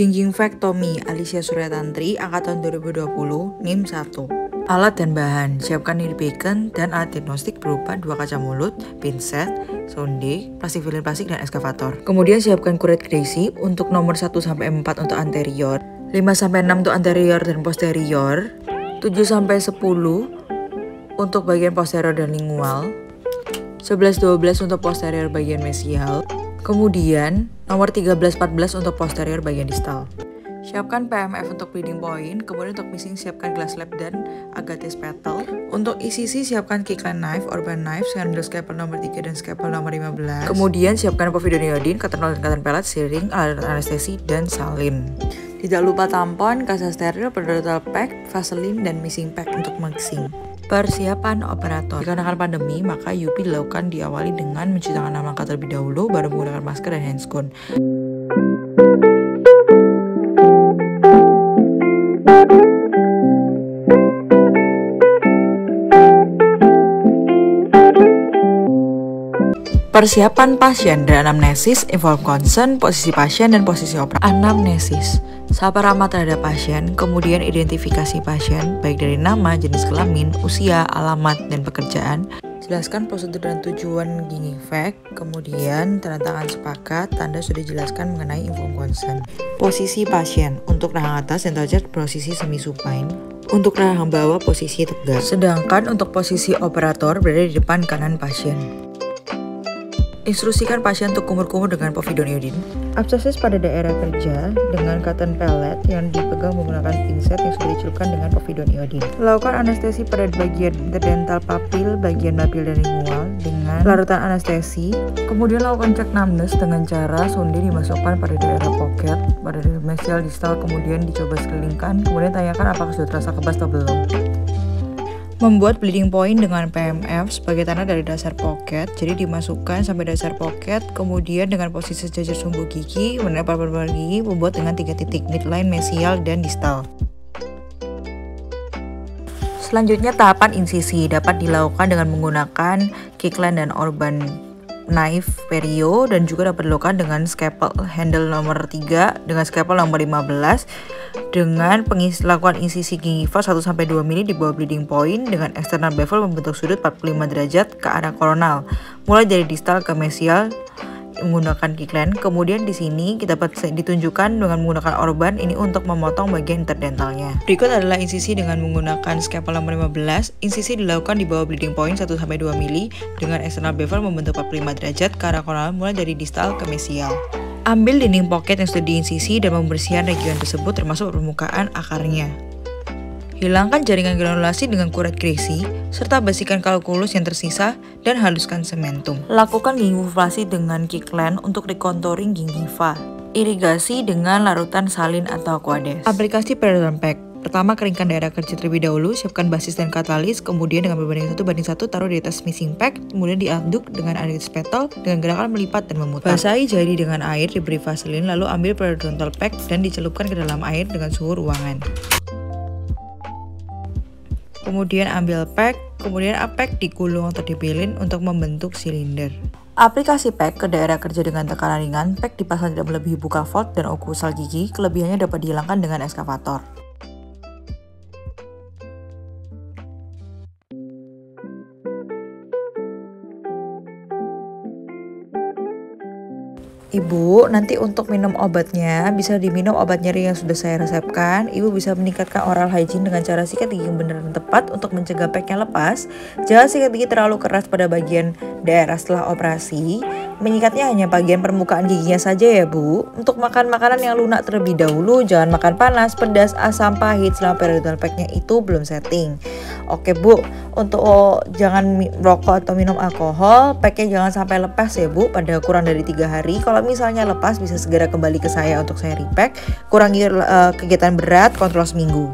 Ginginvectomy Alicia Suryatantri, angkatan 2020, NIM 1. Alat dan bahan, siapkan niri bacon dan alat diagnostik berupa 2 kaca mulut, pinset, sonde, plastik filin plastik, dan ekskavator. Kemudian siapkan kuret Gracie untuk nomor 1-4 untuk anterior, 5-6 untuk anterior dan posterior, 7-10 untuk bagian posterior dan lingual, 11-12 untuk posterior bagian mesial, kemudian nomor 13-14 untuk posterior bagian distal. Siapkan PMF untuk bleeding point, kemudian untuk missing siapkan glass lap dan agates petal. Untuk ECC siapkan Kirkland knife, Orban knife, handle scalpel nomor 3 dan scalpel nomor 15. Kemudian siapkan povidone iodine, ketenol dan cotton pellet, syring, alat anestesi, dan salin. Tidak lupa tampon, kasa steril, periodontal pack, vaseline, dan missing pack untuk mixing. Persiapan operator. Dikarenakan pandemi, maka UP dilakukan diawali dengan mencuci tangan 6 langkah terlebih dahulu, baru menggunakan masker dan handscoon. Persiapan pasien dan anamnesis, inform concern, posisi pasien dan posisi operator. Anamnesis, sapa ramah terhadap pasien, kemudian identifikasi pasien, baik dari nama, jenis kelamin, usia, alamat, dan pekerjaan. Jelaskan prosedur dan tujuan Gingivac, kemudian tanda tangan sepakat, tanda sudah jelaskan mengenai inform concern. Posisi pasien, untuk rahang atas dan derajat posisi semi supine. Untuk rahang bawah posisi tegak. Sedangkan untuk posisi operator berada di depan kanan pasien. Instruksikan pasien untuk kumur-kumur dengan povidone iodine. Abscesis pada daerah kerja dengan cotton pellet yang dipegang menggunakan pinset yang sudah dicelupkan dengan povidone iodine. Lakukan anestesi pada bagian interdental papil, bagian papil dan lingual dengan larutan anestesi. Kemudian lakukan cek numbness dengan cara sonde dimasukkan pada daerah pocket, pada daerah mesial distal, kemudian dicoba sekelilingkan. Kemudian tanyakan apakah sudah terasa kebas atau belum. Membuat bleeding point dengan PMF sebagai tanda dari dasar pocket, jadi dimasukkan sampai dasar pocket, kemudian dengan posisi sejajar sumbu gigi, menempel permukaan gigi, membuat dengan 3 titik midline, mesial, dan distal. Selanjutnya tahapan insisi dapat dilakukan dengan menggunakan Kirkland dan Orban knife perio, dan juga dapat dilakukan dengan scalpel handle nomor 3 dengan scalpel nomor 15 dengan lakukan insisi gingiva 1-2 mm di bawah bleeding point dengan external bevel membentuk sudut 45 derajat ke arah koronal mulai dari distal ke mesial menggunakan Kirkland. Kemudian di sini kita dapat ditunjukkan dengan menggunakan Orban ini untuk memotong bagian interdentalnya. Berikut adalah insisi dengan menggunakan scalpel nomor 15. Insisi dilakukan di bawah bleeding point 1-2 mm dengan external bevel membentuk 45 derajat ke arah koronal mulai dari distal ke mesial. Ambil dinding pocket yang sudah diinsisi dan membersihkan region tersebut termasuk permukaan akarnya. Hilangkan jaringan granulasi dengan kuret Gracie, serta bersihkan kalkulus yang tersisa dan haluskan sementum. Lakukan gingivulasi dengan Kirkland untuk recontouring gingiva. Irigasi dengan larutan salin atau aquades. Aplikasi periodontal pack. Pertama, keringkan daerah kerja terlebih dahulu, siapkan basis dan katalis, kemudian dengan berbanding 1:1 taruh di atas missing pack, kemudian diaduk dengan agates petal dengan gerakan melipat dan memutar. Basahi jari dengan air, diberi vaselin, lalu ambil periodontal pack dan dicelupkan ke dalam air dengan suhu ruangan. Kemudian ambil pack, kemudian pack digulung atau dipilin untuk membentuk silinder. Aplikasi pack ke daerah kerja dengan tekanan ringan, pack dipasang tidak melebihi buka fold dan okusal gigi, kelebihannya dapat dihilangkan dengan ekskavator. Ibu, nanti untuk minum obatnya bisa diminum obat nyeri yang sudah saya resepkan. Ibu bisa meningkatkan oral hygiene dengan cara sikat gigi yang benar dan tepat untuk mencegah packnya lepas. Jangan sikat gigi terlalu keras pada bagian daerah setelah operasi. Menyikatnya hanya bagian permukaan giginya saja ya Bu. Untuk makan makanan yang lunak terlebih dahulu, jangan makan panas, pedas, asam, pahit selama periodontal packnya itu belum setting. Oke Bu, untuk jangan merokok atau minum alkohol, packnya jangan sampai lepas ya Bu pada kurang dari 3 hari. Kalau misalnya lepas bisa segera kembali ke saya untuk saya repack. Kurangi kegiatan berat, kontrol seminggu.